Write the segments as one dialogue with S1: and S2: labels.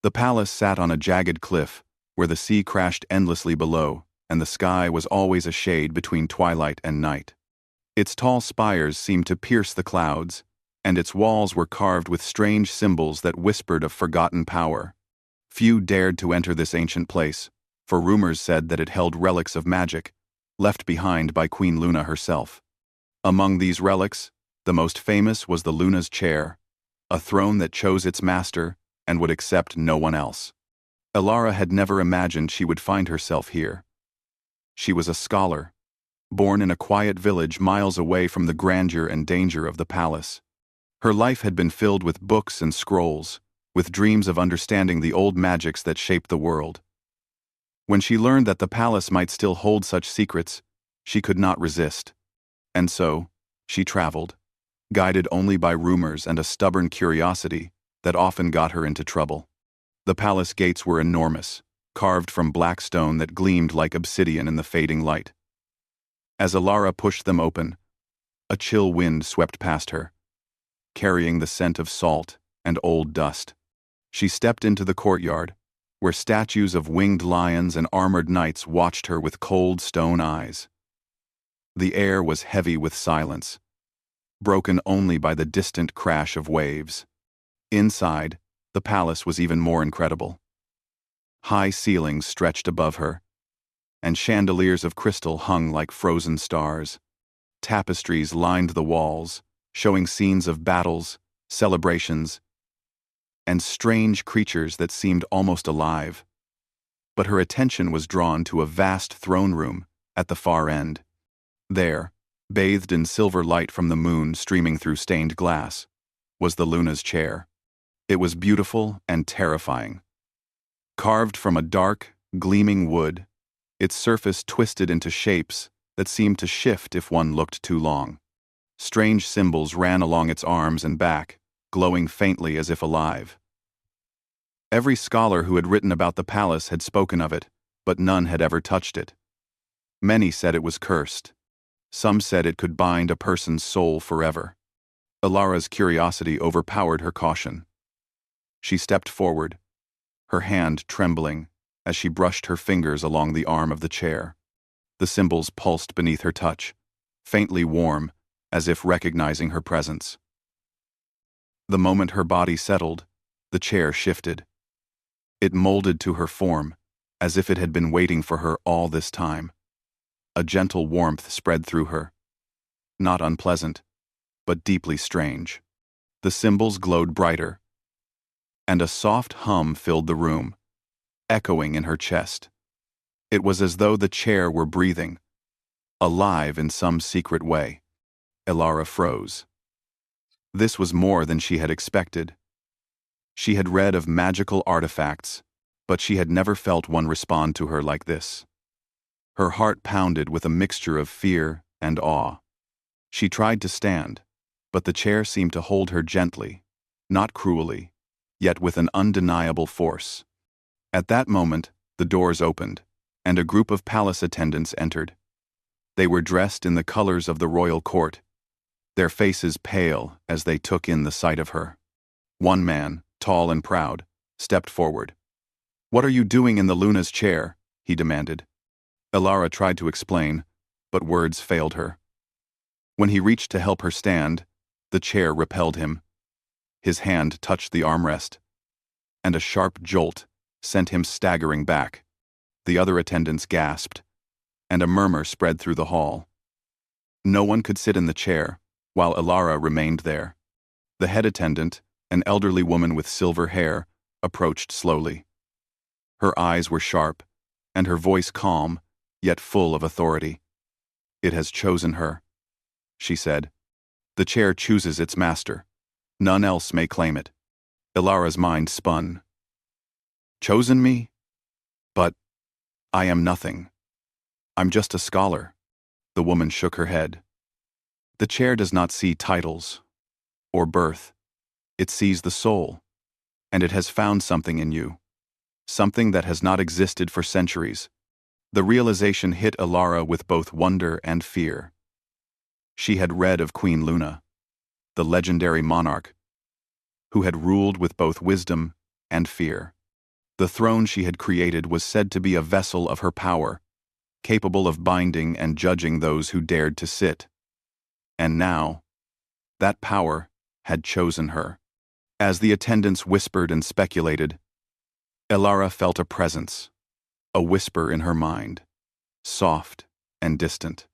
S1: The palace sat on a jagged cliff, where the sea crashed endlessly below, and the sky was always a shade between twilight and night. Its tall spires seemed to pierce the clouds, and its walls were carved with strange symbols that whispered of forgotten power. Few dared to enter this ancient place, for rumors said that it held relics of magic, left behind by Queen Luna herself. Among these relics, the most famous was the Luna's chair, a throne that chose its master and would accept no one else. Elara had never imagined she would find herself here. She was a scholar, born in a quiet village miles away from the grandeur and danger of the palace. Her life had been filled with books and scrolls, with dreams of understanding the old magics that shaped the world. When she learned that the palace might still hold such secrets, she could not resist. And so, she traveled, guided only by rumors and a stubborn curiosity that often got her into trouble. The palace gates were enormous, carved from black stone that gleamed like obsidian in the fading light. As Elara pushed them open, a chill wind swept past her, carrying the scent of salt and old dust. She stepped into the courtyard, where statues of winged lions and armored knights watched her with cold stone eyes. The air was heavy with silence, broken only by the distant crash of waves. Inside, the palace was even more incredible. High ceilings stretched above her, and chandeliers of crystal hung like frozen stars. Tapestries lined the walls, showing scenes of battles, celebrations, and strange creatures that seemed almost alive. But her attention was drawn to a vast throne room at the far end. There, bathed in silver light from the moon streaming through stained glass, was the Luna's chair. It was beautiful and terrifying. Carved from a dark, gleaming wood, its surface twisted into shapes that seemed to shift if one looked too long. Strange symbols ran along its arms and back, glowing faintly as if alive. Every scholar who had written about the palace had spoken of it, but none had ever touched it. Many said it was cursed. Some said it could bind a person's soul forever. Elara's curiosity overpowered her caution. She stepped forward, her hand trembling as she brushed her fingers along the arm of the chair. The symbols pulsed beneath her touch, faintly warm, as if recognizing her presence. The moment her body settled, the chair shifted. It molded to her form, as if it had been waiting for her all this time. A gentle warmth spread through her. Not unpleasant, but deeply strange. The symbols glowed brighter, and a soft hum filled the room, echoing in her chest. It was as though the chair were breathing, alive in some secret way. Elara froze. This was more than she had expected. She had read of magical artifacts, but she had never felt one respond to her like this. Her heart pounded with a mixture of fear and awe. She tried to stand, but the chair seemed to hold her gently, not cruelly, yet with an undeniable force. At that moment, the doors opened, and a group of palace attendants entered. They were dressed in the colors of the royal court, their faces pale as they took in the sight of her. One man, tall and proud, stepped forward. "What are you doing in the Luna's chair?" he demanded. Elara tried to explain, but words failed her. When he reached to help her stand, the chair repelled him. His hand touched the armrest, and a sharp jolt sent him staggering back. The other attendants gasped, and a murmur spread through the hall. No one could sit in the chair, while Elara remained there. The head attendant, an elderly woman with silver hair, approached slowly. Her eyes were sharp, and her voice calm, yet full of authority. "It has chosen her," she said. "The chair chooses its master. None else may claim it." Elara's mind spun. "Chosen me? But I am nothing. I'm just a scholar." The woman shook her head. "The chair does not see titles or birth. It sees the soul, and it has found something in you, something that has not existed for centuries." The realization hit Elara with both wonder and fear. She had read of Queen Luna, the legendary monarch, who had ruled with both wisdom and fear. The throne she had created was said to be a vessel of her power, capable of binding and judging those who dared to sit. And now, that power had chosen her. As the attendants whispered and speculated, Elara felt a presence, a whisper in her mind, soft and distant.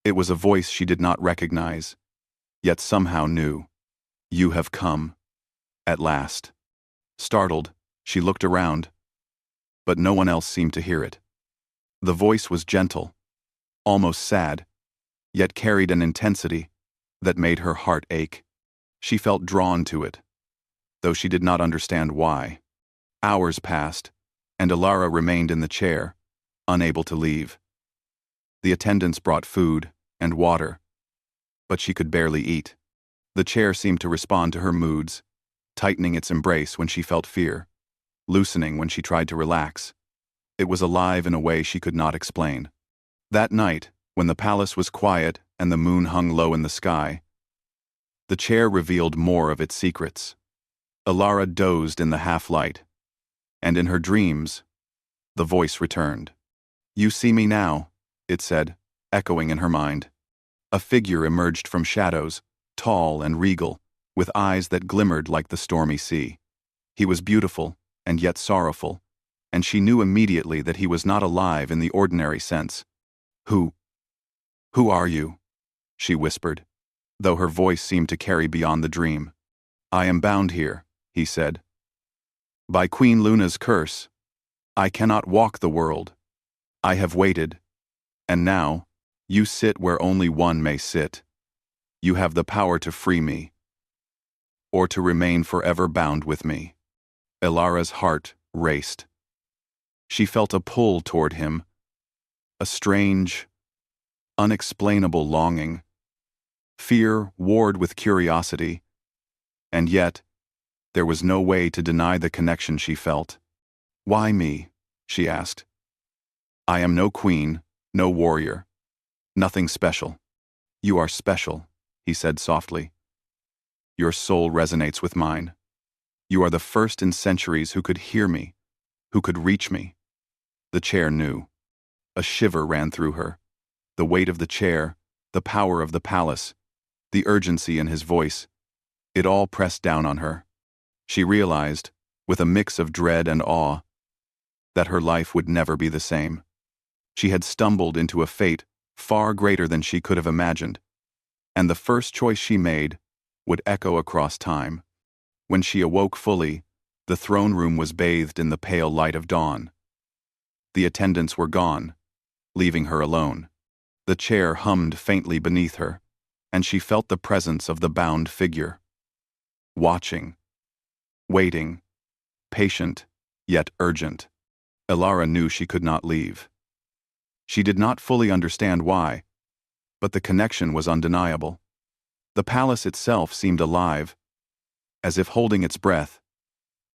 S1: It was a voice she did not recognize, yet somehow knew. "You have come. At last." Startled, she looked around, but no one else seemed to hear it. The voice was gentle, almost sad, yet carried an intensity that made her heart ache. She felt drawn to it, though she did not understand why. Hours passed, and Elara remained in the chair, unable to leave. The attendants brought food and water, but she could barely eat. The chair seemed to respond to her moods, tightening its embrace when she felt fear, loosening when she tried to relax. It was alive in a way she could not explain. That night, when the palace was quiet and the moon hung low in the sky, the chair revealed more of its secrets. Elara dozed in the half-light, and in her dreams, the voice returned. "You see me now," it said, echoing in her mind. A figure emerged from shadows, tall and regal, with eyes that glimmered like the stormy sea. He was beautiful and yet sorrowful, and she knew immediately that he was not alive in the ordinary sense. Who are you?" she whispered, though her voice seemed to carry beyond the dream. "I am bound here," he said. "By Queen Luna's curse. I cannot walk the world. I have waited, and now, you sit where only one may sit. You have the power to free me, or to remain forever bound with me." Elara's heart raced. She felt a pull toward him, a strange, unexplainable longing. Fear warred with curiosity, and yet, there was no way to deny the connection she felt. "Why me?" she asked. "I am no queen, no warrior. Nothing special." "You are special," he said softly. "Your soul resonates with mine. You are the first in centuries who could hear me, who could reach me." The chair knew. A shiver ran through her. The weight of the chair, the power of the palace, the urgency in his voice, it all pressed down on her. She realized, with a mix of dread and awe, that her life would never be the same. She had stumbled into a fate far greater than she could have imagined, and the first choice she made would echo across time. When she awoke fully, the throne room was bathed in the pale light of dawn. The attendants were gone, leaving her alone. The chair hummed faintly beneath her, and she felt the presence of the bound figure. Watching, waiting, patient, yet urgent. Elara knew she could not leave. She did not fully understand why, but the connection was undeniable. The palace itself seemed alive, as if holding its breath,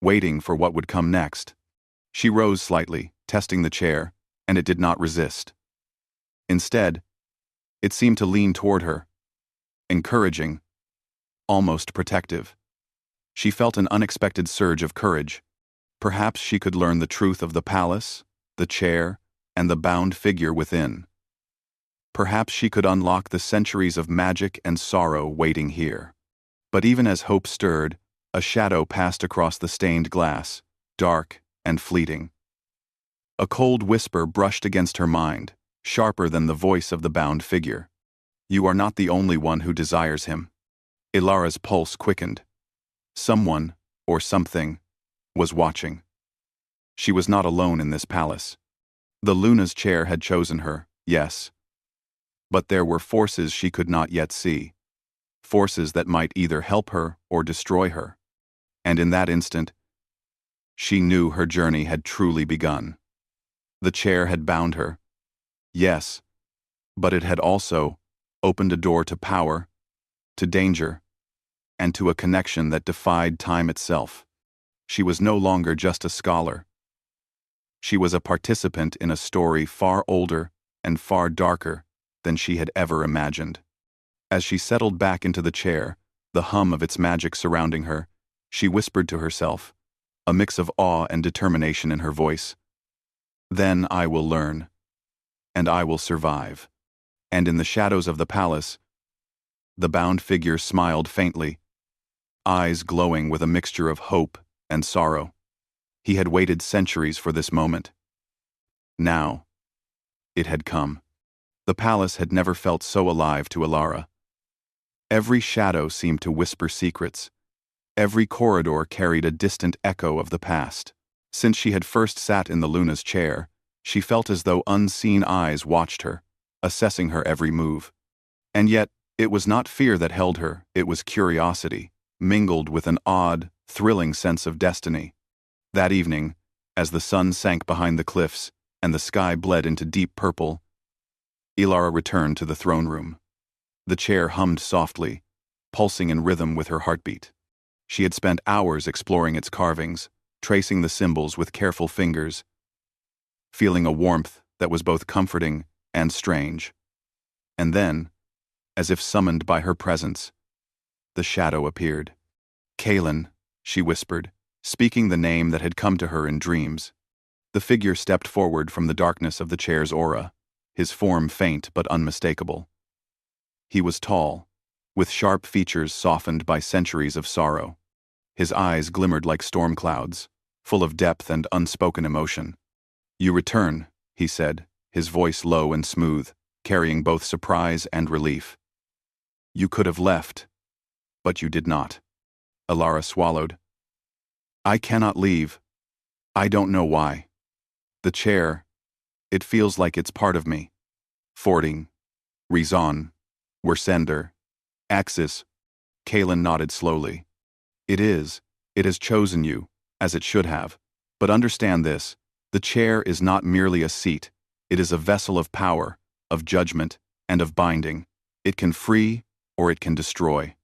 S1: waiting for what would come next. She rose slightly, testing the chair, and it did not resist. Instead, it seemed to lean toward her, encouraging, almost protective. She felt an unexpected surge of courage. Perhaps she could learn the truth of the palace, the chair, and the bound figure within. Perhaps she could unlock the centuries of magic and sorrow waiting here. But even as hope stirred, a shadow passed across the stained glass, dark and fleeting. A cold whisper brushed against her mind, sharper than the voice of the bound figure. "You are not the only one who desires him." Elara's pulse quickened. Someone, or something, was watching. She was not alone in this palace. The Luna's chair had chosen her, yes. But there were forces she could not yet see. Forces that might either help her or destroy her. And in that instant, she knew her journey had truly begun. The chair had bound her, yes, but it had also opened a door to power, to danger, and to a connection that defied time itself. She was no longer just a scholar. She was a participant in a story far older and far darker than she had ever imagined. As she settled back into the chair, the hum of its magic surrounding her, she whispered to herself, a mix of awe and determination in her voice. Then I will learn, and I will survive. And in the shadows of the palace, the bound figure smiled faintly, eyes glowing with a mixture of hope and sorrow. He had waited centuries for this moment. Now, it had come. The palace had never felt so alive to Alara. Every shadow seemed to whisper secrets. Every corridor carried a distant echo of the past. Since she had first sat in the Luna's chair, she felt as though unseen eyes watched her, assessing her every move. And yet, it was not fear that held her, it was curiosity, mingled with an odd, thrilling sense of destiny. That evening, as the sun sank behind the cliffs and the sky bled into deep purple, Alara returned to the throne room. The chair hummed softly, pulsing in rhythm with her heartbeat. She had spent hours exploring its carvings, tracing the symbols with careful fingers, feeling a warmth that was both comforting and strange. And then, as if summoned by her presence, the shadow appeared. "Kaelin," she whispered, speaking the name that had come to her in dreams. The figure stepped forward from the darkness of the chair's aura, his form faint but unmistakable. He was tall, with sharp features softened by centuries of sorrow. His eyes glimmered like storm clouds, full of depth and unspoken emotion. "You return," he said, his voice low and smooth, carrying both surprise and relief. "You could have left, but you did not." Alara swallowed. "I cannot leave. I don't know why. The chair, it feels like it's part of me. Fording, Rizon, Wersender, Axis." Kaelin nodded slowly. It has chosen you, as it should have. But understand this, the chair is not merely a seat, it is a vessel of power, of judgment, and of binding. It can free, or it can destroy.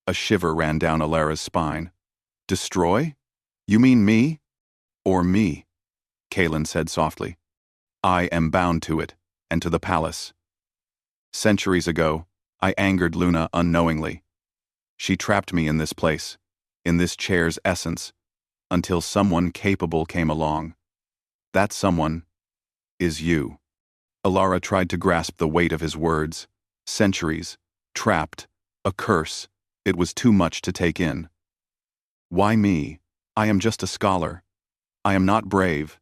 S1: A shiver ran down Alara's spine. "Destroy? You mean me?" "Or me," Kaelin said softly. "I am bound to it, and to the palace. Centuries ago, I angered Luna unknowingly. She trapped me in this place, in this chair's essence, until someone capable came along. That someone is you." Alara tried to grasp the weight of his words. Centuries, trapped, a curse. It was too much to take in. "Why me? I am just a scholar. I am not brave.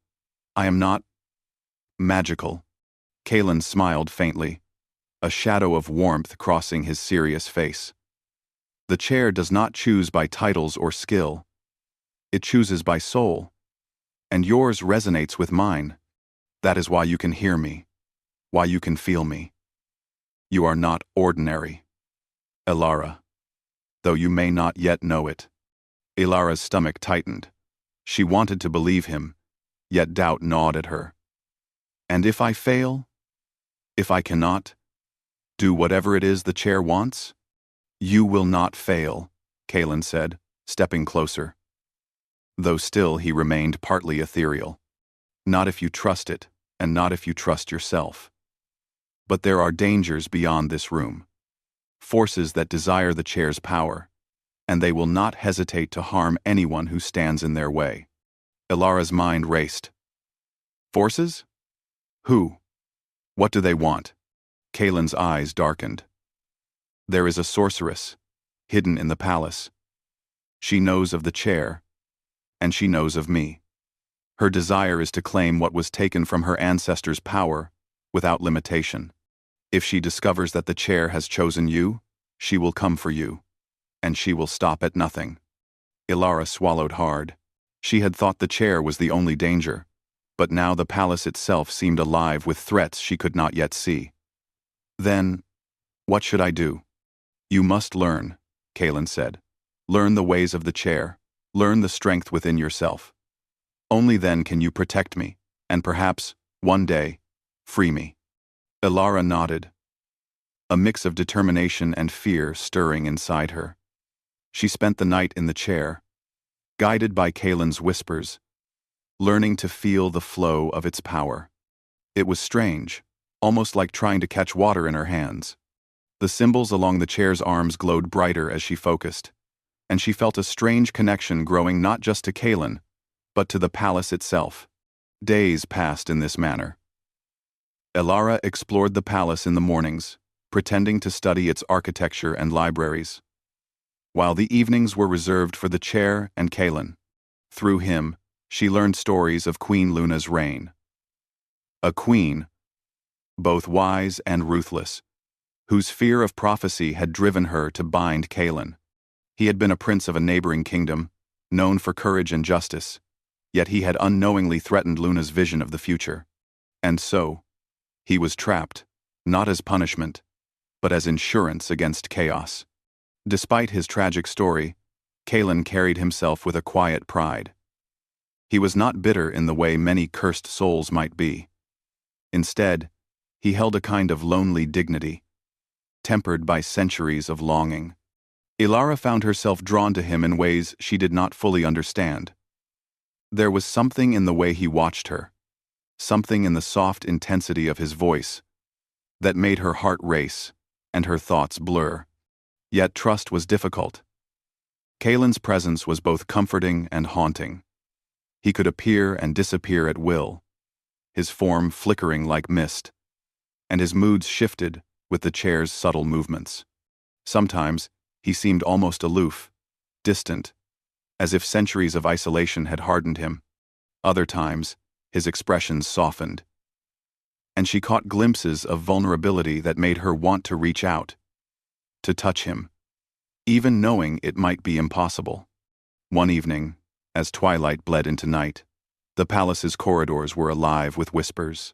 S1: I am not magical." Kaelin smiled faintly, a shadow of warmth crossing his serious face. "The chair does not choose by titles or skill. It chooses by soul. And yours resonates with mine. That is why you can hear me, why you can feel me. You are not ordinary, Alara, though you may not yet know it." Alara's stomach tightened. She wanted to believe him, yet doubt gnawed at her. "And if I fail? If I cannot do whatever it is the chair wants?" "You will not fail," Kaelin said, stepping closer. Though still he remained partly ethereal. "Not if you trust it, and not if you trust yourself. But there are dangers beyond this room. Forces that desire the chair's power, and they will not hesitate to harm anyone who stands in their way." Alara's mind raced. "Forces? Who? What do they want?" Kaelin's eyes darkened. "There is a sorceress, hidden in the palace. She knows of the chair, and she knows of me. Her desire is to claim what was taken from her ancestors' power, without limitation. If she discovers that the chair has chosen you, she will come for you, and she will stop at nothing." Alara swallowed hard. She had thought the chair was the only danger, but now the palace itself seemed alive with threats she could not yet see. "Then, what should I do?" "You must learn," Kaelin said. "Learn the ways of the chair. Learn the strength within yourself. Only then can you protect me, and perhaps, one day, free me." Alara nodded, a mix of determination and fear stirring inside her. She spent the night in the chair, guided by Kaelin's whispers, learning to feel the flow of its power. It was strange, almost like trying to catch water in her hands. The symbols along the chair's arms glowed brighter as she focused, and she felt a strange connection growing not just to Kaelin, but to the palace itself. Days passed in this manner. Elara explored the palace in the mornings, pretending to study its architecture and libraries, while the evenings were reserved for the chair and Kaelin. Through him, she learned stories of Queen Luna's reign. A queen, both wise and ruthless, whose fear of prophecy had driven her to bind Kaelin. He had been a prince of a neighboring kingdom, known for courage and justice, yet he had unknowingly threatened Luna's vision of the future. And so, he was trapped, not as punishment, but as insurance against chaos. Despite his tragic story, Kaelin carried himself with a quiet pride. He was not bitter in the way many cursed souls might be. Instead, he held a kind of lonely dignity, tempered by centuries of longing. Elara found herself drawn to him in ways she did not fully understand. There was something in the way he watched her, something in the soft intensity of his voice, that made her heart race and her thoughts blur. Yet trust was difficult. Kaelin's presence was both comforting and haunting. He could appear and disappear at will, his form flickering like mist, and his moods shifted with the chair's subtle movements. Sometimes, he seemed almost aloof, distant, as if centuries of isolation had hardened him. Other times, his expressions softened, and she caught glimpses of vulnerability that made her want to reach out, to touch him, even knowing it might be impossible. One evening, as twilight bled into night, the palace's corridors were alive with whispers.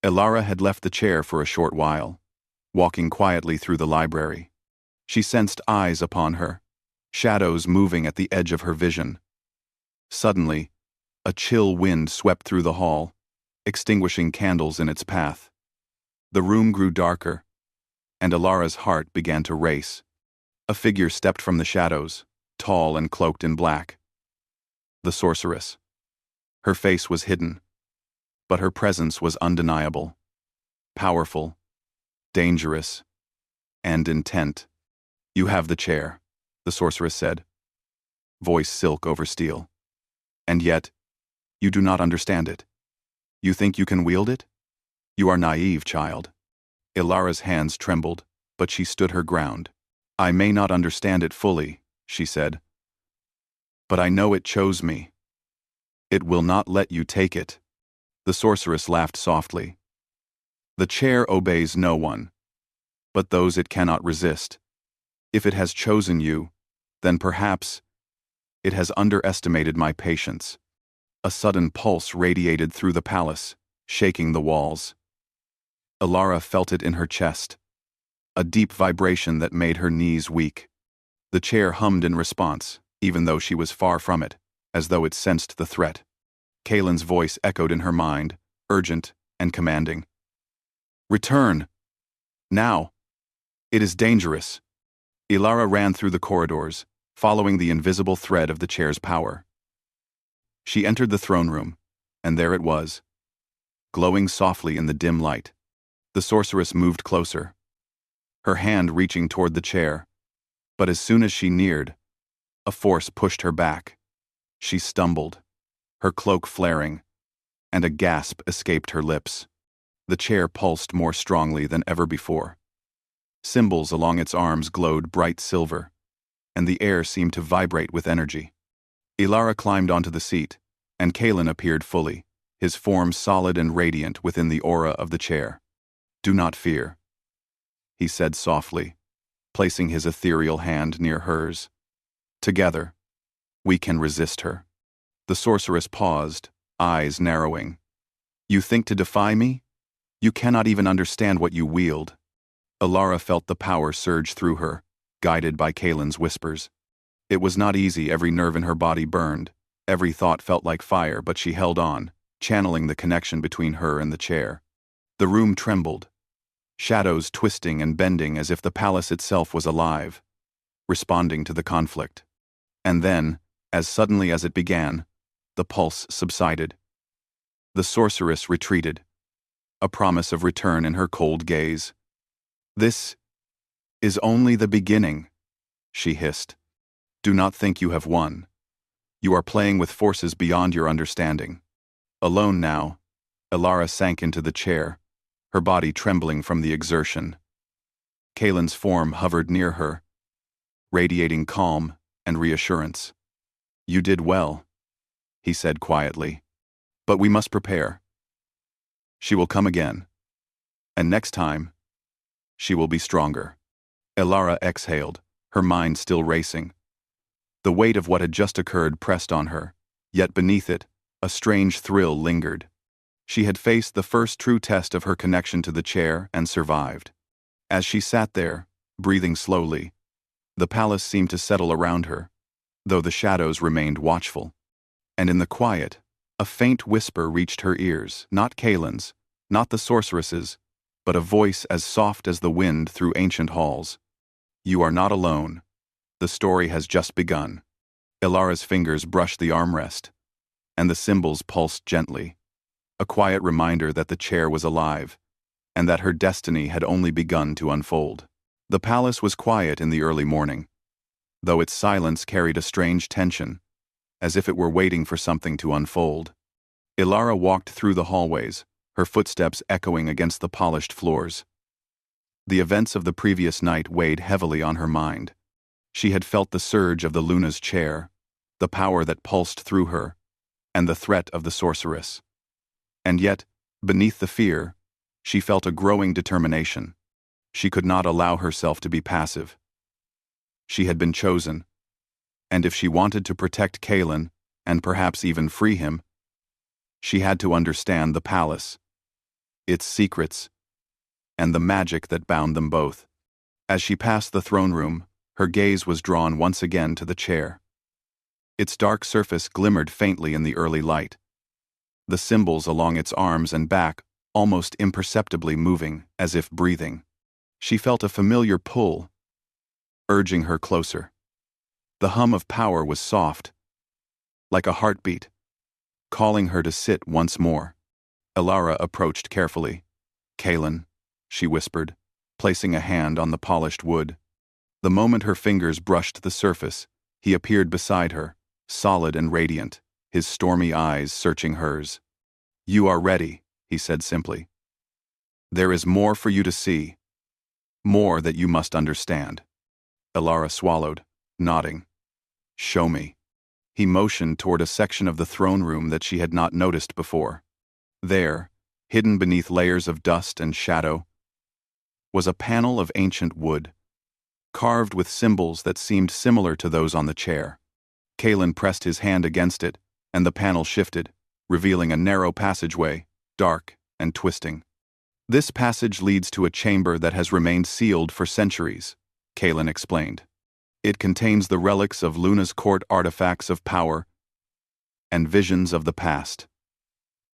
S1: Elara had left the chair for a short while, walking quietly through the library. She sensed eyes upon her, shadows moving at the edge of her vision. Suddenly, a chill wind swept through the hall, extinguishing candles in its path. The room grew darker, and Elara's heart began to race. A figure stepped from the shadows, tall and cloaked in black. The sorceress. Her face was hidden, but her presence was undeniable. Powerful, dangerous, and intent. "You have the chair," the sorceress said, voice silk over steel. "And yet, you do not understand it. You think you can wield it? You are naive, child." Elara's hands trembled, but she stood her ground. "I may not understand it fully," she said, "but I know it chose me. It will not let you take it." The sorceress laughed softly. "The chair obeys no one, but those it cannot resist. If it has chosen you, then perhaps it has underestimated my patience." A sudden pulse radiated through the palace, shaking the walls. Elara felt it in her chest, a deep vibration that made her knees weak. The chair hummed in response, even though she was far from it, as though it sensed the threat. Kaelin's voice echoed in her mind, urgent and commanding. "Return! Now! It is dangerous." Elara ran through the corridors, following the invisible thread of the chair's power. She entered the throne room, and there it was, glowing softly in the dim light. The sorceress moved closer, her hand reaching toward the chair, but as soon as she neared, a force pushed her back. She stumbled, her cloak flaring, and a gasp escaped her lips. The chair pulsed more strongly than ever before. Symbols along its arms glowed bright silver, and the air seemed to vibrate with energy. Elara climbed onto the seat, and Kaelin appeared fully, his form solid and radiant within the aura of the chair. "Do not fear," he said softly, placing his ethereal hand near hers. "Together, we can resist her." The sorceress paused, eyes narrowing. "You think to defy me? You cannot even understand what you wield." Elara felt the power surge through her, guided by Kaelin's whispers. It was not easy, every nerve in her body burned, every thought felt like fire, but she held on, channeling the connection between her and the chair. The room trembled, shadows twisting and bending as if the palace itself was alive, responding to the conflict. And then, as suddenly as it began, the pulse subsided. The sorceress retreated, a promise of return in her cold gaze. "This is only the beginning," she hissed. "Do not think you have won. You are playing with forces beyond your understanding. Alone now, Elara sank into the chair, her body trembling from the exertion. Kaelin's form hovered near her, radiating calm and reassurance. You did well, he said quietly. But we must prepare. She will come again. And next time, she will be stronger. Elara exhaled, her mind still racing. The weight of what had just occurred pressed on her, yet beneath it, a strange thrill lingered. She had faced the first true test of her connection to the chair and survived. As she sat there, breathing slowly, the palace seemed to settle around her, though the shadows remained watchful. And in the quiet, a faint whisper reached her ears, not Kaelin's, not the sorceress's, but a voice as soft as the wind through ancient halls. You are not alone. The story has just begun. Elara's fingers brushed the armrest, and the cymbals pulsed gently, a quiet reminder that the chair was alive, and that her destiny had only begun to unfold. The palace was quiet in the early morning, though its silence carried a strange tension, as if it were waiting for something to unfold. Elara walked through the hallways, her footsteps echoing against the polished floors. The events of the previous night weighed heavily on her mind. She had felt the surge of the Luna's chair, the power that pulsed through her, and the threat of the sorceress. And yet, beneath the fear, she felt a growing determination. She could not allow herself to be passive. She had been chosen, and if she wanted to protect Kaelin, and perhaps even free him, she had to understand the palace, its secrets, and the magic that bound them both. As she passed the throne room, her gaze was drawn once again to the chair. Its dark surface glimmered faintly in the early light, the symbols along its arms and back almost imperceptibly moving, as if breathing. She felt a familiar pull, urging her closer. The hum of power was soft, like a heartbeat, calling her to sit once more. Elara approached carefully. Kaelin, she whispered, placing a hand on the polished wood. The moment her fingers brushed the surface, he appeared beside her, solid and radiant, his stormy eyes searching hers. You are ready, he said simply. There is more for you to see, more that you must understand. Elara swallowed, nodding. Show me. He motioned toward a section of the throne room that she had not noticed before. There, hidden beneath layers of dust and shadow, was a panel of ancient wood, carved with symbols that seemed similar to those on the chair. Kaelin pressed his hand against it, and the panel shifted, revealing a narrow passageway, dark and twisting. This passage leads to a chamber that has remained sealed for centuries, Kaelin explained. It contains the relics of Luna's court, artifacts of power and visions of the past.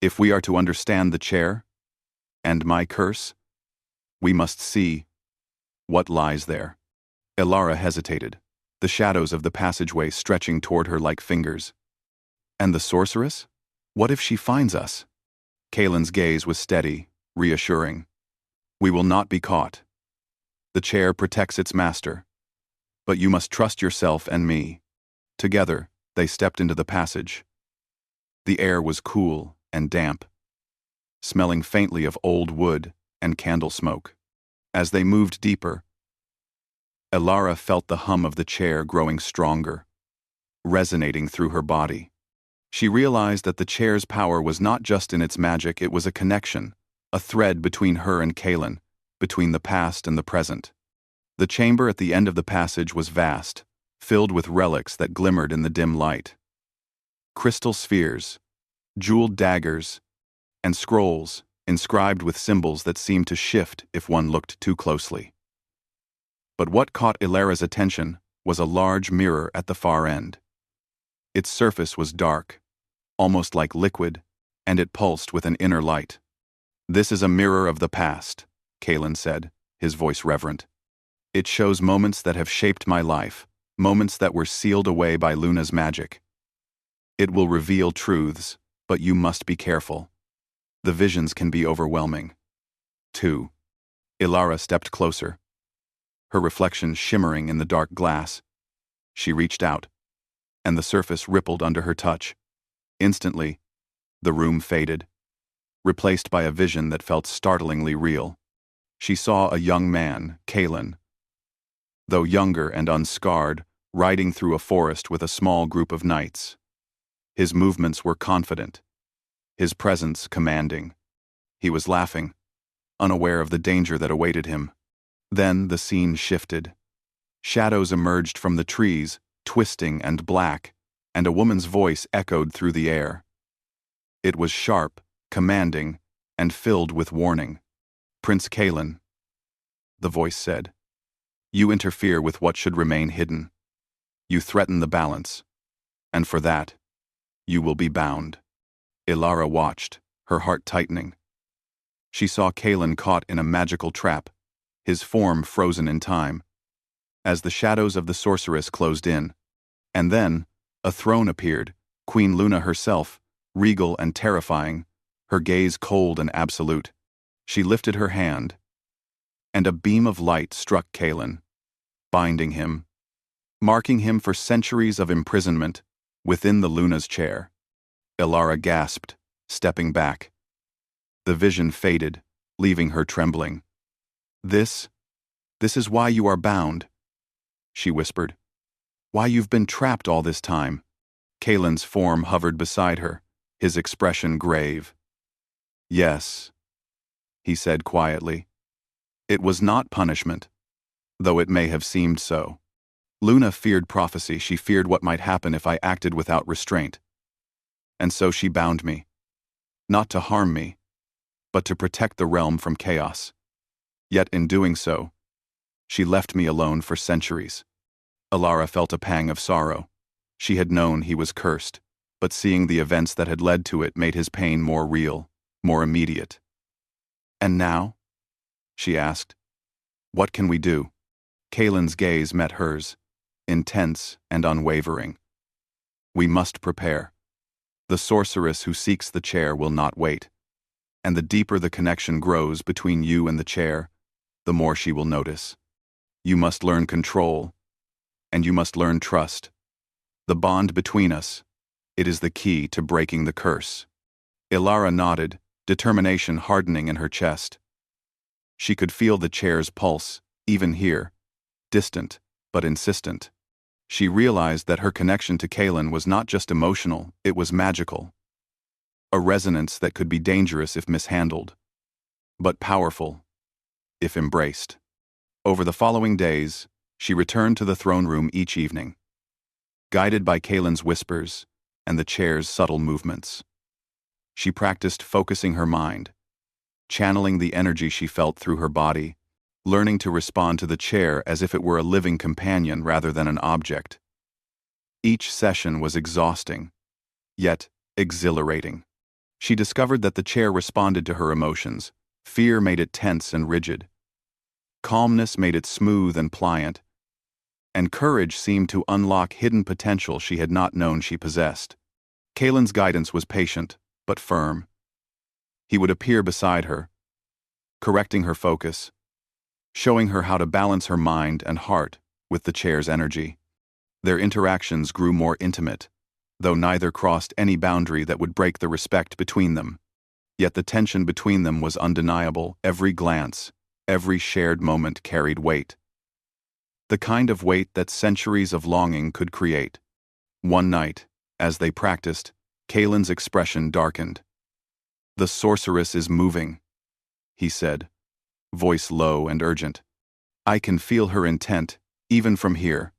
S1: If we are to understand the chair and my curse, we must see what lies there. Elara hesitated, the shadows of the passageway stretching toward her like fingers. And the sorceress? What if she finds us? Kaelin's gaze was steady, reassuring. We will not be caught. The chair protects its master. But you must trust yourself and me. Together, they stepped into the passage. The air was cool and damp, smelling faintly of old wood and candle smoke. As they moved deeper, Elara felt the hum of the chair growing stronger, resonating through her body. She realized that the chair's power was not just in its magic, it was a connection, a thread between her and Kaelin, between the past and the present. The chamber at the end of the passage was vast, filled with relics that glimmered in the dim light. Crystal spheres, jeweled daggers, and scrolls inscribed with symbols that seemed to shift if one looked too closely. But what caught Elara's attention was a large mirror at the far end. Its surface was dark, almost like liquid, and it pulsed with an inner light. This is a mirror of the past, Kaelin said, his voice reverent. It shows moments that have shaped my life, moments that were sealed away by Luna's magic. It will reveal truths, but you must be careful. The visions can be overwhelming. 2. Elara stepped closer, her reflection shimmering in the dark glass. She reached out, and the surface rippled under her touch. Instantly, the room faded, replaced by a vision that felt startlingly real. She saw a young man, Kalen, though younger and unscarred, riding through a forest with a small group of knights. His movements were confident, his presence commanding. He was laughing, unaware of the danger that awaited him. Then the scene shifted. Shadows emerged from the trees, twisting and black, and a woman's voice echoed through the air. It was sharp, commanding, and filled with warning. "Prince Kalen," the voice said, "you interfere with what should remain hidden. You threaten the balance, and for that, you will be bound." Ilara watched, her heart tightening. She saw Kalen caught in a magical trap, his form frozen in time, as the shadows of the sorceress closed in. And then, a throne appeared, Queen Luna herself, regal and terrifying, her gaze cold and absolute. She lifted her hand, and a beam of light struck Kalen, binding him, marking him for centuries of imprisonment within the Luna's chair. Ilara gasped, stepping back. The vision faded, leaving her trembling. This is why you are bound," she whispered. "Why you've been trapped all this time." Kalen's form hovered beside her, his expression grave. "Yes," he said quietly. "It was not punishment, though it may have seemed so. Luna feared prophecy. She feared what might happen if I acted without restraint. And so she bound me, not to harm me, but to protect the realm from chaos. Yet in doing so, she left me alone for centuries." Ilara felt a pang of sorrow. She had known he was cursed, but seeing the events that had led to it made his pain more real, more immediate. "And now?" she asked. "What can we do?" Kalen's gaze met hers, intense and unwavering. "We must prepare. The sorceress who seeks the chair will not wait. And the deeper the connection grows between you and the chair, the more she will notice. You must learn control, and you must learn trust. The bond between us, it is the key to breaking the curse." Ilara nodded, determination hardening in her chest. She could feel the chair's pulse, even here, distant but insistent. She realized that her connection to Kalen was not just emotional, it was magical. A resonance that could be dangerous if mishandled, but powerful if embraced. Over the following days, she returned to the throne room each evening, guided by Kalen's whispers and the chair's subtle movements. She practiced focusing her mind, channeling the energy she felt through her body, learning to respond to the chair as if it were a living companion rather than an object. Each session was exhausting, yet exhilarating. She discovered that the chair responded to her emotions. Fear made it tense and rigid. Calmness made it smooth and pliant. And courage seemed to unlock hidden potential she had not known she possessed. Kalen's guidance was patient, but firm. He would appear beside her, correcting her focus, showing her how to balance her mind and heart with the chair's energy. Their interactions grew more intimate, though neither crossed any boundary that would break the respect between them. Yet the tension between them was undeniable. Every glance, every shared moment carried weight. The kind of weight that centuries of longing could create. One night, as they practiced, Kalen's expression darkened. "The sorceress is moving," he said, voice low and urgent. "I can feel her intent, even from here.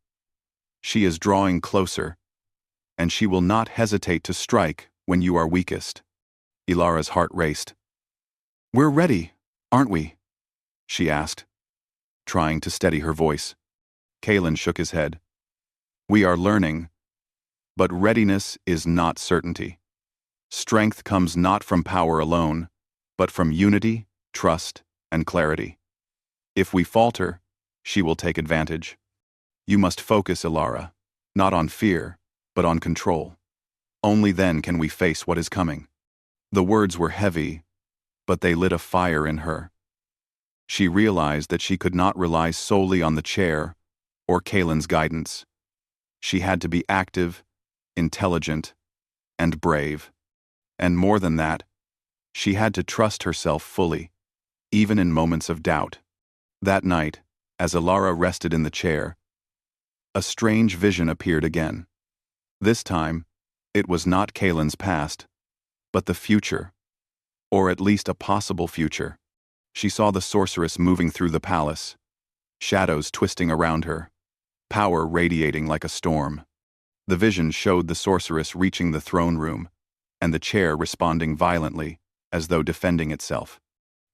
S1: She is drawing closer, and she will not hesitate to strike when you are weakest." Ilara's heart raced. "We're ready, aren't we?" she asked, trying to steady her voice. Kalen shook his head. "We are learning, but readiness is not certainty. Strength comes not from power alone, but from unity, trust, and clarity. If we falter, she will take advantage. You must focus, Ilara, not on fear, but on control. Only then can we face what is coming." The words were heavy, but they lit a fire in her. She realized that she could not rely solely on the chair or Kalen's guidance. She had to be active, intelligent, and brave. And more than that, she had to trust herself fully, even in moments of doubt. That night, as Alara rested in the chair, a strange vision appeared again. This time, it was not Kalen's past, but the future, or at least a possible future. She saw the sorceress moving through the palace, shadows twisting around her, power radiating like a storm. The vision showed the sorceress reaching the throne room, and the chair responding violently, as though defending itself.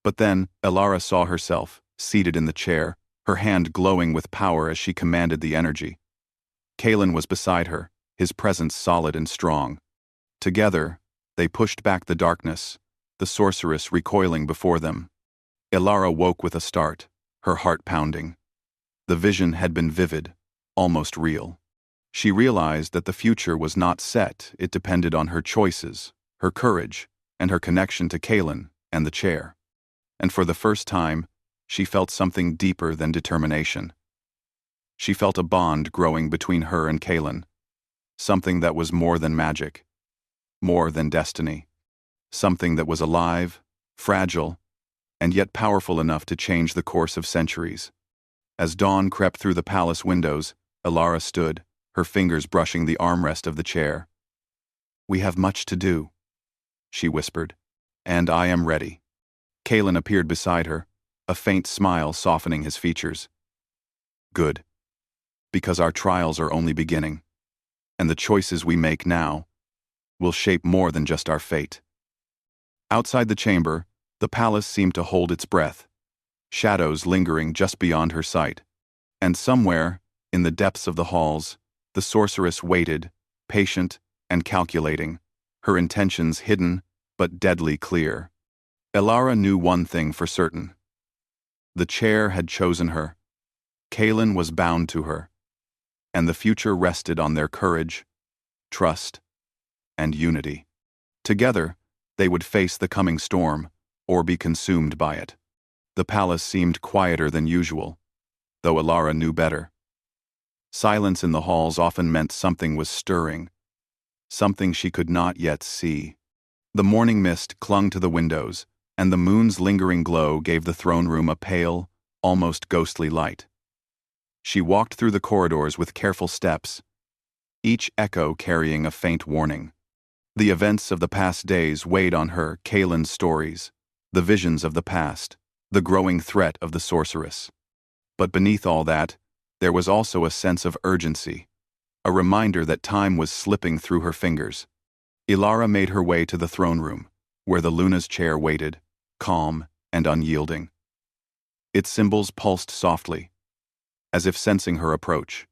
S1: But then, Alara saw herself, seated in the chair, her hand glowing with power as she commanded the energy. Kalen was beside her, his presence solid and strong. Together, they pushed back the darkness, the sorceress recoiling before them. Alara woke with a start, her heart pounding. The vision had been vivid, almost real. She realized that the future was not set, it depended on her choices, her courage, and her connection to Kalen and the chair. And for the first time, she felt something deeper than determination. She felt a bond growing between her and Kalen, something that was more than magic, more than destiny, something that was alive, fragile, and yet powerful enough to change the course of centuries. As dawn crept through the palace windows, Alara stood, her fingers brushing the armrest of the chair. "We have much to do," she whispered, "and I am ready." Kalen appeared beside her, a faint smile softening his features. "Good. Because our trials are only beginning, and the choices we make now will shape more than just our fate." Outside the chamber, the palace seemed to hold its breath, shadows lingering just beyond her sight. And somewhere, in the depths of the halls, the sorceress waited, patient and calculating, her intentions hidden but deadly clear. Alara knew one thing for certain. The chair had chosen her. Kalen was bound to her, and the future rested on their courage, trust, and unity. Together, they would face the coming storm, or be consumed by it. The palace seemed quieter than usual, though Alara knew better. Silence in the halls often meant something was stirring, something she could not yet see. The morning mist clung to the windows, and the moon's lingering glow gave the throne room a pale, almost ghostly light. She walked through the corridors with careful steps, each echo carrying a faint warning. The events of the past days weighed on her, Kalen's stories, the visions of the past, the growing threat of the sorceress. But beneath all that, there was also a sense of urgency, a reminder that time was slipping through her fingers. Alara made her way to the throne room, where the Luna's chair waited, calm and unyielding. Its symbols pulsed softly, as if sensing her approach.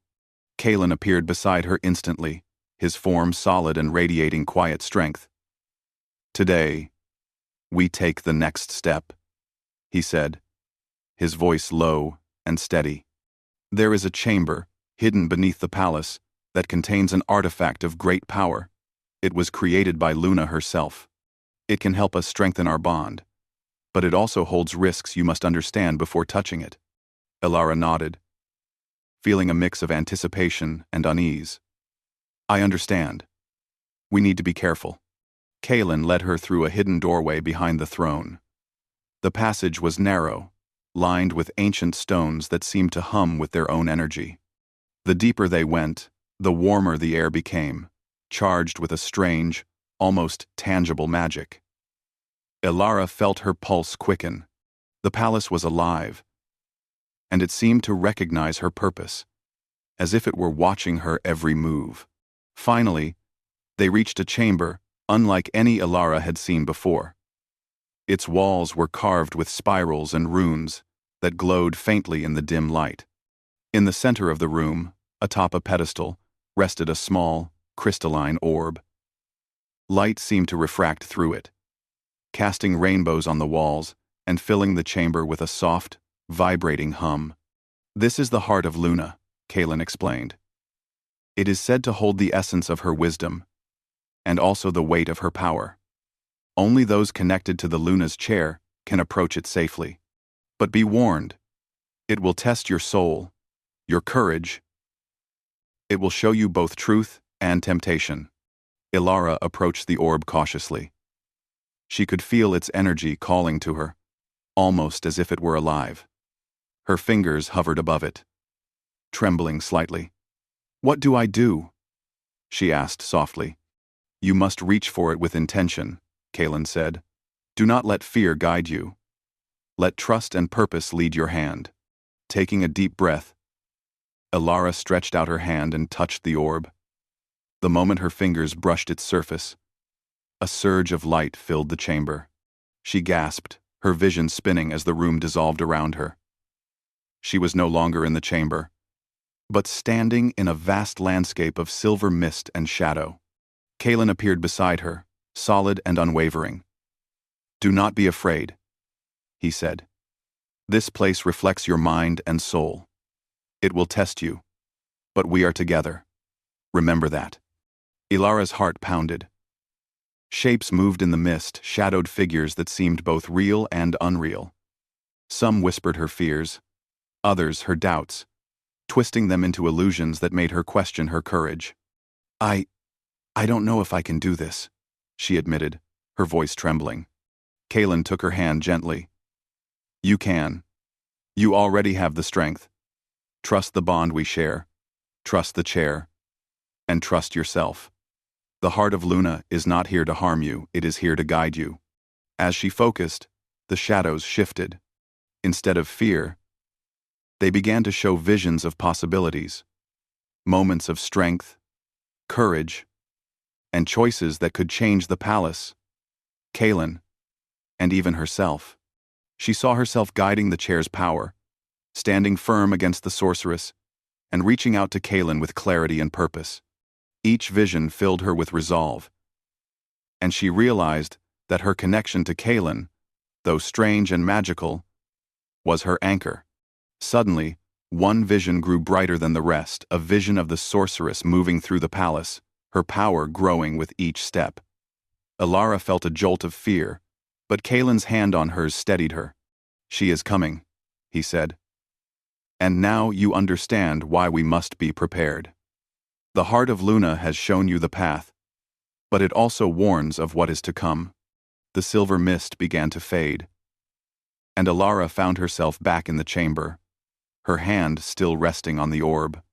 S1: Kalen appeared beside her instantly, his form solid and radiating quiet strength. "Today, we take the next step," he said, his voice low and steady. "There is a chamber, hidden beneath the palace, that contains an artifact of great power. It was created by Luna herself. It can help us strengthen our bond, but it also holds risks you must understand before touching it." Alara nodded, feeling a mix of anticipation and unease. "I understand. We need to be careful." Kalen led her through a hidden doorway behind the throne. The passage was narrow, lined with ancient stones that seemed to hum with their own energy. The deeper they went, the warmer the air became, charged with a strange, almost tangible magic. Alara felt her pulse quicken. The palace was alive, and it seemed to recognize her purpose, as if it were watching her every move. Finally, they reached a chamber unlike any Alara had seen before. Its walls were carved with spirals and runes that glowed faintly in the dim light. In the center of the room, atop a pedestal, rested a small, crystalline orb. Light seemed to refract through it, casting rainbows on the walls and filling the chamber with a soft, vibrating hum. "This is the heart of Luna," Kalen explained. "It is said to hold the essence of her wisdom, and also the weight of her power. Only those connected to the Luna's chair can approach it safely. But be warned, it will test your soul, your courage. It will show you both truth and temptation. Ilara approached the orb cautiously. She could feel its energy calling to her, almost as if it were alive. Her fingers hovered above it, trembling slightly. "What do I do?" she asked softly. "You must reach for it with intention," Kalen said. "Do not let fear guide you. Let trust and purpose lead your hand." Taking a deep breath, Ilara stretched out her hand and touched the orb. The moment her fingers brushed its surface, a surge of light filled the chamber. She gasped, her vision spinning as the room dissolved around her. She was no longer in the chamber, but standing in a vast landscape of silver mist and shadow. Kalen appeared beside her, solid and unwavering. "Do not be afraid," he said. "This place reflects your mind and soul. It will test you, but we are together. Remember that." Ilara's heart pounded. Shapes moved in the mist, shadowed figures that seemed both real and unreal. Some whispered her fears, others her doubts, twisting them into illusions that made her question her courage. I don't know if I can do this," she admitted, her voice trembling. Kalen took her hand gently. "You can. You already have the strength. Trust the bond we share. Trust the chair. And trust yourself. The heart of Luna is not here to harm you, it is here to guide you." As she focused, the shadows shifted. Instead of fear, they began to show visions of possibilities, moments of strength, courage, and choices that could change the palace, Kalen, and even herself. She saw herself guiding the chair's power, standing firm against the sorceress, and reaching out to Kalen with clarity and purpose. Each vision filled her with resolve, and she realized that her connection to Kalen, though strange and magical, was her anchor. Suddenly, one vision grew brighter than the rest, a vision of the sorceress moving through the palace, her power growing with each step. Ilara felt a jolt of fear, but Kalen's hand on hers steadied her. "She is coming," he said. "And now you understand why we must be prepared. The heart of Luna has shown you the path, but it also warns of what is to come." The silver mist began to fade, and Ilara found herself back in the chamber, her hand still resting on the orb.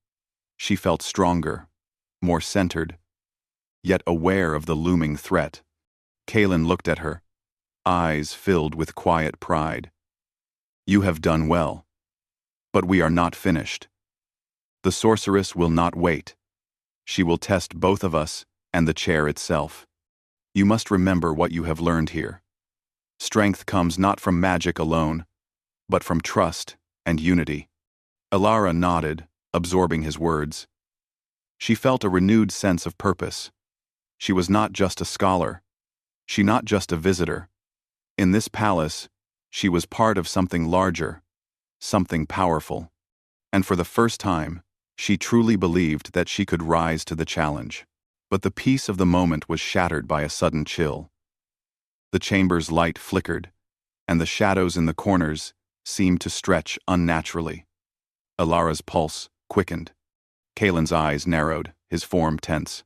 S1: She felt stronger, more centered, yet aware of the looming threat. Kalen looked at her, eyes filled with quiet pride. "You have done well, but we are not finished. The sorceress will not wait. She will test both of us and the chair itself. You must remember what you have learned here. Strength comes not from magic alone, but from trust and unity." Ilara nodded, absorbing his words. She felt a renewed sense of purpose. She was not just a scholar, she not just a visitor. In this palace, she was part of something larger, something powerful. And for the first time, she truly believed that she could rise to the challenge. But the peace of the moment was shattered by a sudden chill. The chamber's light flickered, and the shadows in the corners seemed to stretch unnaturally. Ilara's pulse quickened. Kalen's eyes narrowed, his form tense.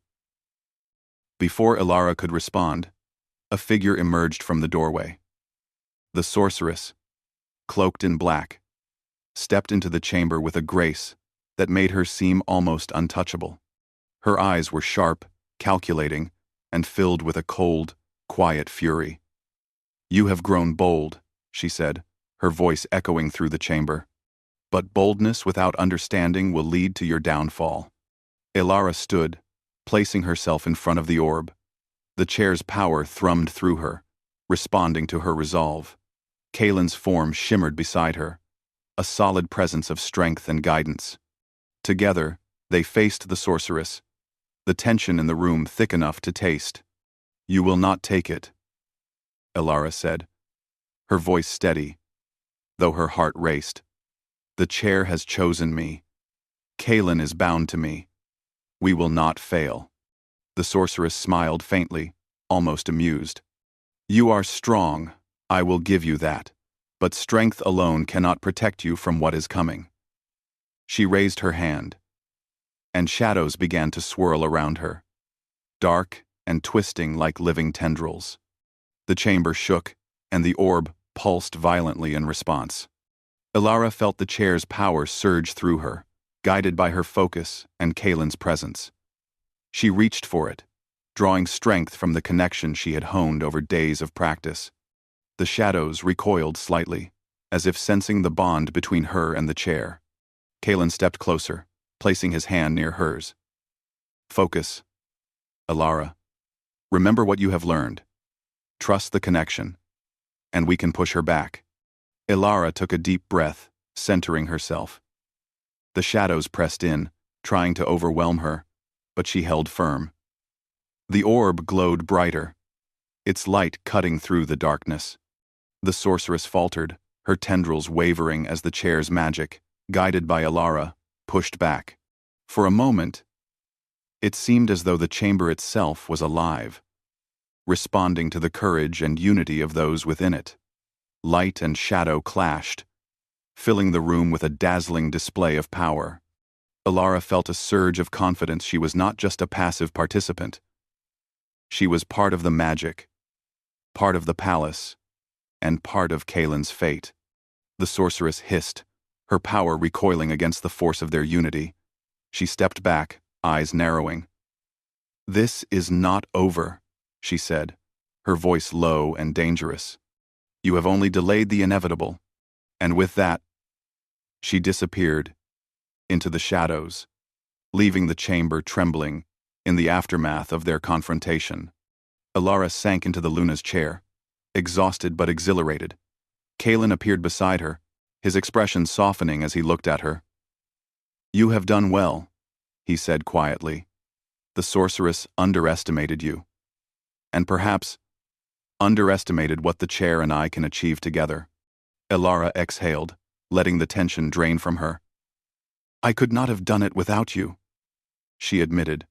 S1: Before Ilara could respond, a figure emerged from the doorway. The sorceress, cloaked in black, stepped into the chamber with a grace that made her seem almost untouchable. Her eyes were sharp, calculating, and filled with a cold, quiet fury. "You have grown bold," she said, her voice echoing through the chamber. "But boldness without understanding will lead to your downfall." Ilara stood, placing herself in front of the orb. The chair's power thrummed through her, responding to her resolve. Kalen's form shimmered beside her, a solid presence of strength and guidance. Together, they faced the sorceress, the tension in the room thick enough to taste. "You will not take it," Ilara said, her voice steady, though her heart raced. "The chair has chosen me. Kalen is bound to me. We will not fail." The sorceress smiled faintly, almost amused. "You are strong, I will give you that, but strength alone cannot protect you from what is coming." She raised her hand. and shadows began to swirl around her, dark and twisting like living tendrils. The chamber shook, and the orb pulsed violently in response. Ilara felt the chair's power surge through her, guided by her focus and Kaelin's presence. She reached for it, drawing strength from the connection she had honed over days of practice. The shadows recoiled slightly, as if sensing the bond between her and the chair. Kaelin stepped closer, placing his hand near hers. Focus, Ilara. Remember what you have learned. Trust the connection, and we can push her back. Ilara took a deep breath, centering herself. The shadows pressed in, trying to overwhelm her, but she held firm. The orb glowed brighter, its light cutting through the darkness. The sorceress faltered, her tendrils wavering as the chair's magic, guided by Ilara, pushed back. For a moment, it seemed as though the chamber itself was alive, responding to the courage and unity of those within it. Light and shadow clashed, filling the room with a dazzling display of power. Ilara felt a surge of confidence. She was not just a passive participant. She was part of the magic, part of the palace, and part of Kaelin's fate. The sorceress hissed, her power recoiling against the force of their unity. She stepped back, eyes narrowing. "This is not over," she said, her voice low and dangerous. "You have only delayed the inevitable." And with that, she disappeared into the shadows, leaving the chamber trembling in the aftermath of their confrontation. Ilara sank into the Luna's chair, exhausted but exhilarated. Kaelin appeared beside her, his expression softening as he looked at her. "You have done well," he said quietly. "The sorceress underestimated you, and perhaps underestimated what the chair and I can achieve together." Ilara exhaled, letting the tension drain from her. "I could not have done it without you," she admitted,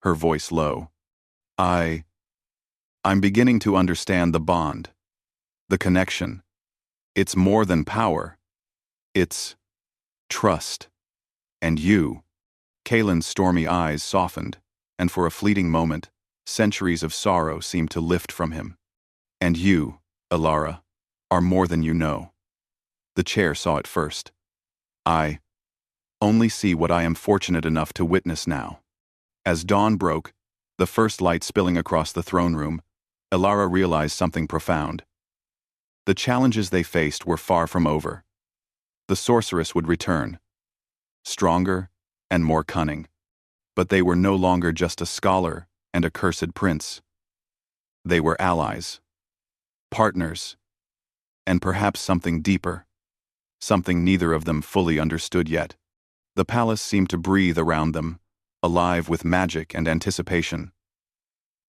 S1: her voice low. I'm beginning to understand the bond, the connection. It's more than power. It's trust. And you." Kaelin's stormy eyes softened, and for a fleeting moment, centuries of sorrow seemed to lift from him. "And you, Ilara, are more than you know." The chair saw it first. "I only see what I am fortunate enough to witness now." As dawn broke, the first light spilling across the throne room, Ilara realized something profound. The challenges they faced were far from over. The sorceress would return, stronger and more cunning. But they were no longer just a scholar and a cursed prince. They were allies, partners, and perhaps something deeper, something neither of them fully understood yet. The palace seemed to breathe around them, alive with magic and anticipation.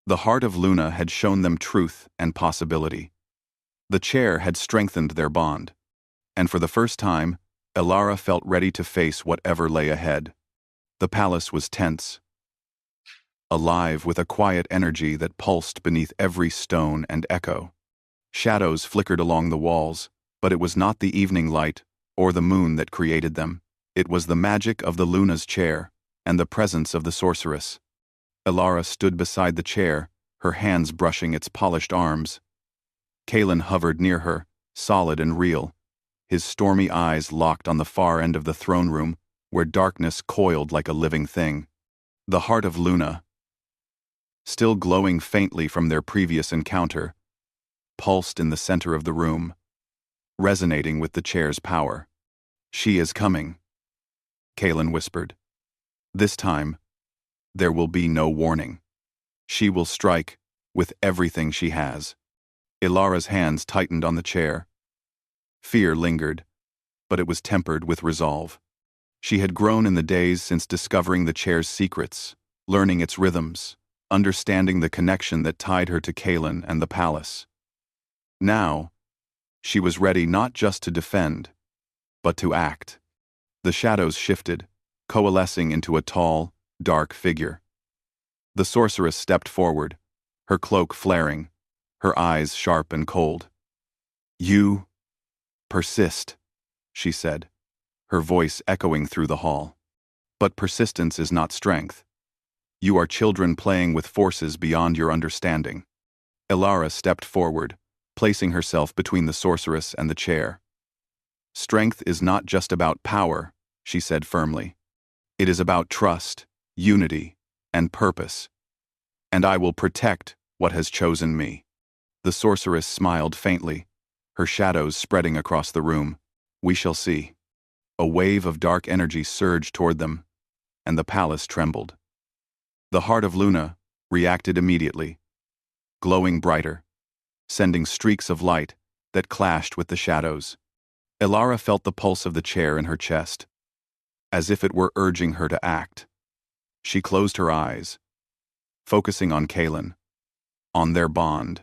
S1: The heart of Luna had shown them truth and possibility. The chair had strengthened their bond, and for the first time, Ilara felt ready to face whatever lay ahead. The palace was tense, alive with a quiet energy that pulsed beneath every stone and echo. Shadows flickered along the walls, but it was not the evening light or the moon that created them. It was the magic of the Luna's chair and the presence of the sorceress. Ilara stood beside the chair, her hands brushing its polished arms. Kaelin hovered near her, solid and real, his stormy eyes locked on the far end of the throne room, where darkness coiled like a living thing. The heart of Luna, still glowing faintly from their previous encounter, pulsed in the center of the room, resonating with the chair's power. "She is coming," Kaelin whispered. "This time, there will be no warning. She will strike with everything she has." Ilara's hands tightened on the chair. Fear lingered, but it was tempered with resolve. She had grown in the days since discovering the chair's secrets, learning its rhythms, understanding the connection that tied her to Kaelin and the palace. Now, she was ready not just to defend, but to act. The shadows shifted, coalescing into a tall, dark figure. The sorceress stepped forward, her cloak flaring, her eyes sharp and cold. "You persist," she said, her voice echoing through the hall. But persistence is not strength. You are children playing with forces beyond your understanding. Elara stepped forward, placing herself between the sorceress and the chair. Strength is not just about power, she said firmly. It is about trust, unity, and purpose. And I will protect what has chosen me. The sorceress smiled faintly, her shadows spreading across the room. We shall see. A wave of dark energy surged toward them, and the palace trembled. The heart of Luna reacted immediately, glowing brighter, sending streaks of light that clashed with the shadows. Elara felt the pulse of the chair in her chest, as if it were urging her to act. She closed her eyes, focusing on Kaelin, on their bond,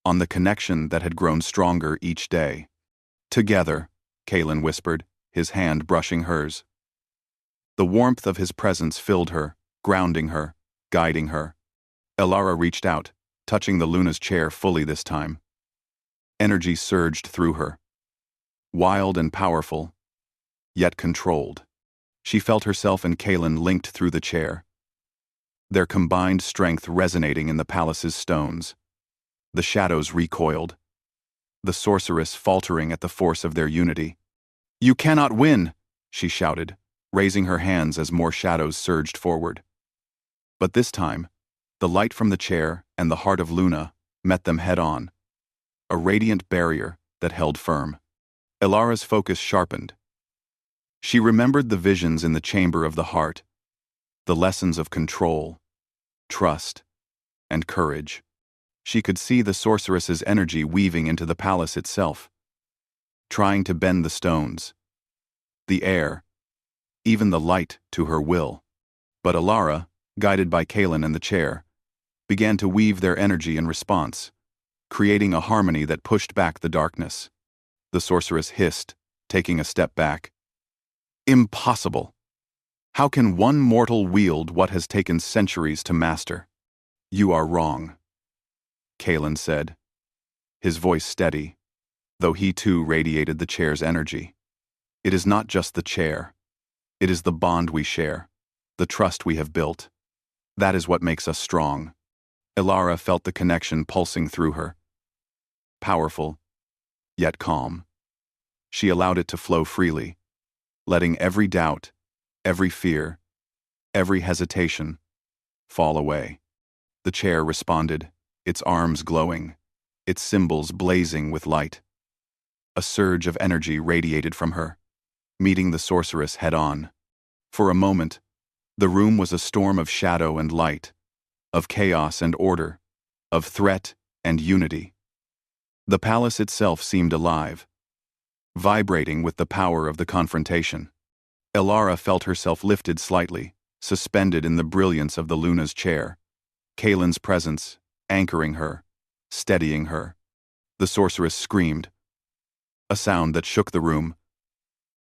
S1: on the connection that had grown stronger each day. Together, Kaelin whispered, his hand brushing hers. The warmth of his presence filled her, grounding her, guiding her. Elara reached out, touching the Luna's chair fully this time. Energy surged through her, wild and powerful, yet controlled. She felt herself and Kaelin linked through the chair, their combined strength resonating in the palace's stones. The shadows recoiled, the sorceress faltering at the force of their unity. "You cannot win," she shouted, raising her hands as more shadows surged forward. But this time, the light from the chair and the heart of Luna met them head-on, a radiant barrier that held firm. Elara's focus sharpened. She remembered the visions in the chamber of the heart, the lessons of control, trust, and courage. She could see the sorceress's energy weaving into the palace itself, trying to bend the stones, the air, even the light to her will. But Elara, guided by Kaelin and the chair, began to weave their energy in response, creating a harmony that pushed back the darkness. The sorceress hissed, taking a step back. "Impossible! How can one mortal wield what has taken centuries to master?" "You are wrong," Kaelin said, his voice steady, though he too radiated the chair's energy. "It is not just the chair. It is the bond we share, the trust we have built. That is what makes us strong." Elara felt the connection pulsing through her. Powerful, yet calm. She allowed it to flow freely, letting every doubt, every fear, every hesitation fall away. The chair responded, its arms glowing, its symbols blazing with light. A surge of energy radiated from her, meeting the sorceress head-on. For a moment, the room was a storm of shadow and light, of chaos and order, of threat and unity. The palace itself seemed alive, vibrating with the power of the confrontation. Elara felt herself lifted slightly, suspended in the brilliance of the Luna's chair, Kaelin's presence anchoring her, steadying her. The sorceress screamed, a sound that shook the room,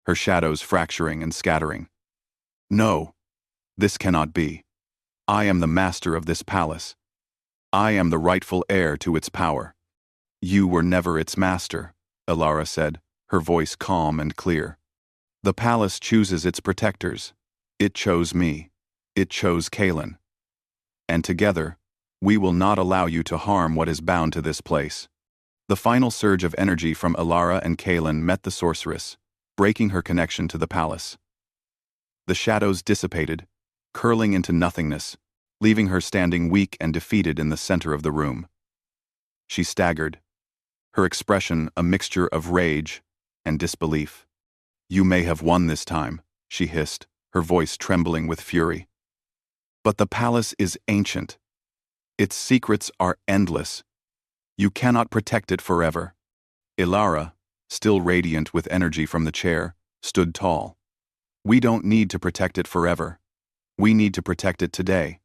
S1: her shadows fracturing and scattering. "No, this cannot be. I am the master of this palace. I am the rightful heir to its power." "You were never its master," Elara said, her voice calm and clear. "The palace chooses its protectors. It chose me. It chose Kaelin. And together, we will not allow you to harm what is bound to this place." The final surge of energy from Elara and Kaelin met the sorceress, breaking her connection to the palace. The shadows dissipated, curling into nothingness, leaving her standing weak and defeated in the center of the room. She staggered, her expression a mixture of rage and disbelief. "You may have won this time," she hissed, her voice trembling with fury. "But the palace is ancient. Its secrets are endless. You cannot protect it forever." Elara, still radiant with energy from the chair, stood tall. "We don't need to protect it forever. We need to protect it today.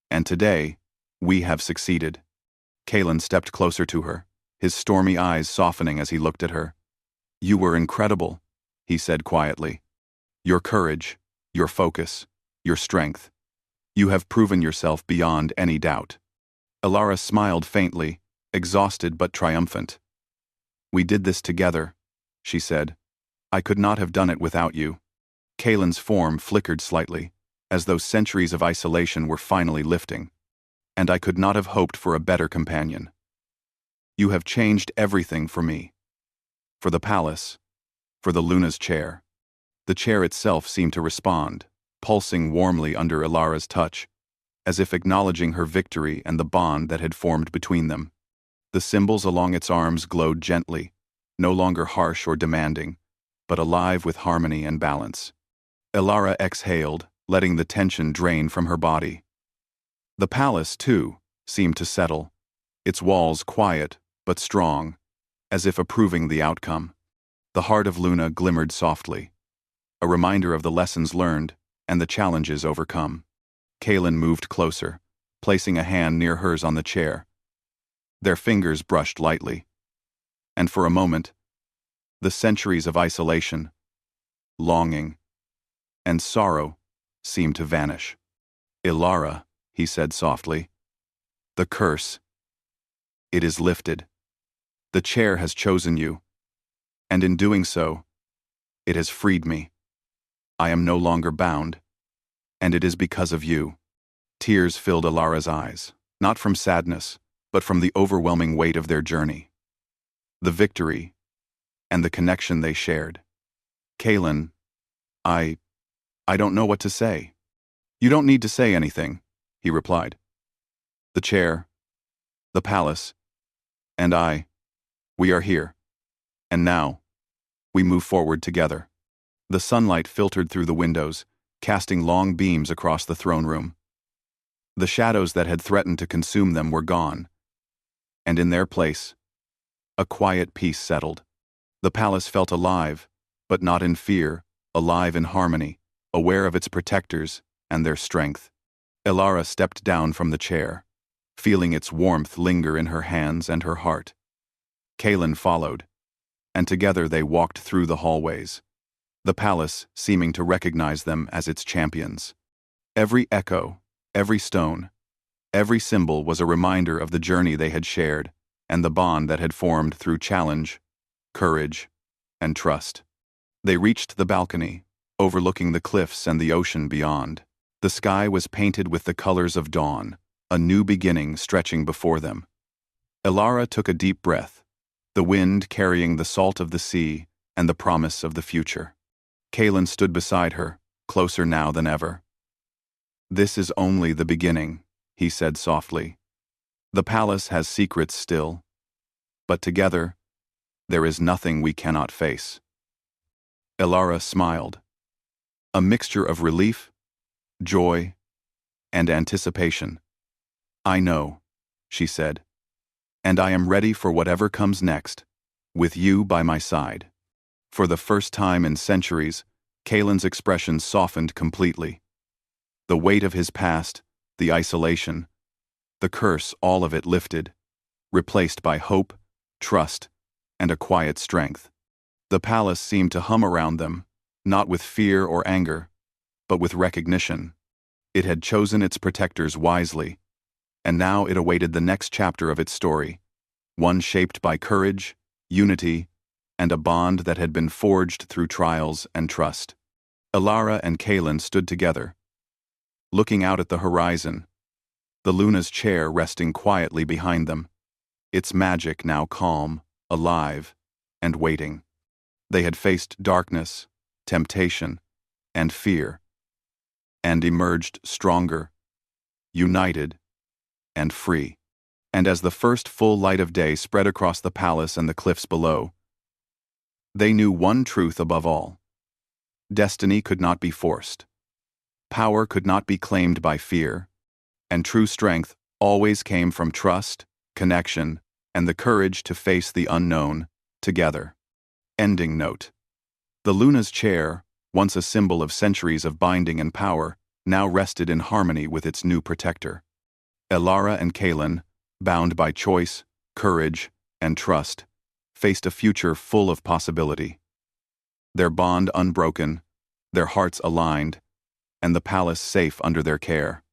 S1: And today, we have succeeded." Kaelin stepped closer to her, his stormy eyes softening as he looked at her. "You were incredible," he said quietly. "Your courage, your focus, your strength. You have proven yourself beyond any doubt." Elara smiled faintly, exhausted but triumphant. "We did this together," she said. "I could not have done it without you." Kalen's form flickered slightly, as though centuries of isolation were finally lifting. And I could not have hoped for a better companion. You have changed everything for me. For the palace, for the Luna's chair. The chair itself seemed to respond, pulsing warmly under Ilara's touch, as if acknowledging her victory and the bond that had formed between them. The symbols along its arms glowed gently, no longer harsh or demanding, but alive with harmony and balance. Ilara exhaled, letting the tension drain from her body. The palace, too, seemed to settle, its walls quiet but strong, as if approving the outcome. The heart of Luna glimmered softly, a reminder of the lessons learned and the challenges overcome. Kalen moved closer, placing a hand near hers on the chair. Their fingers brushed lightly, and for a moment, the centuries of isolation, longing, and sorrow seemed to vanish. Ilara, he said softly, the curse, it is lifted. The chair has chosen you, and in doing so, it has freed me. I am no longer bound, and it is because of you. Tears filled Ilara's eyes, not from sadness, but from the overwhelming weight of their journey. The victory, and the connection they shared. Kalen, I don't know what to say. You don't need to say anything, he replied. The chair, the palace, and I, we are here. And now, we move forward together. The sunlight filtered through the windows, casting long beams across the throne room. The shadows that had threatened to consume them were gone, and in their place, a quiet peace settled. The palace felt alive, but not in fear, alive in harmony, aware of its protectors and their strength. Ilara stepped down from the chair, feeling its warmth linger in her hands and her heart. Kalen followed, and together they walked through the hallways, the palace seeming to recognize them as its champions. Every echo, every stone, every symbol was a reminder of the journey they had shared and the bond that had formed through challenge, courage, and trust. They reached the balcony, overlooking the cliffs and the ocean beyond. The sky was painted with the colors of dawn, a new beginning stretching before them. Ilara took a deep breath, the wind carrying the salt of the sea and the promise of the future. Kalen stood beside her, closer now than ever. This is only the beginning, he said softly. The palace has secrets still, but together, there is nothing we cannot face. Ilara smiled, a mixture of relief, joy, and anticipation. I know, she said, and I am ready for whatever comes next, with you by my side. For the first time in centuries, Kalen's expression softened completely. The weight of his past, the isolation, the curse, all of it lifted, replaced by hope, trust, and a quiet strength. The palace seemed to hum around them, not with fear or anger, but with recognition. It had chosen its protectors wisely, and now it awaited the next chapter of its story, one shaped by courage, unity, and a bond that had been forged through trials and trust. Ilara and Kalen stood together, looking out at the horizon, the Luna's chair resting quietly behind them, its magic now calm, alive, and waiting. They had faced darkness, temptation, and fear, and emerged stronger, united, and free. And as the first full light of day spread across the palace and the cliffs below, they knew one truth above all. Destiny could not be forced. Power could not be claimed by fear, and true strength always came from trust, connection, and the courage to face the unknown together. Ending note. The Luna's chair, once a symbol of centuries of binding and power, now rested in harmony with its new protector. Ilara and Kalen, bound by choice, courage, and trust, faced a future full of possibility. Their bond unbroken, their hearts aligned, and the palace safe under their care.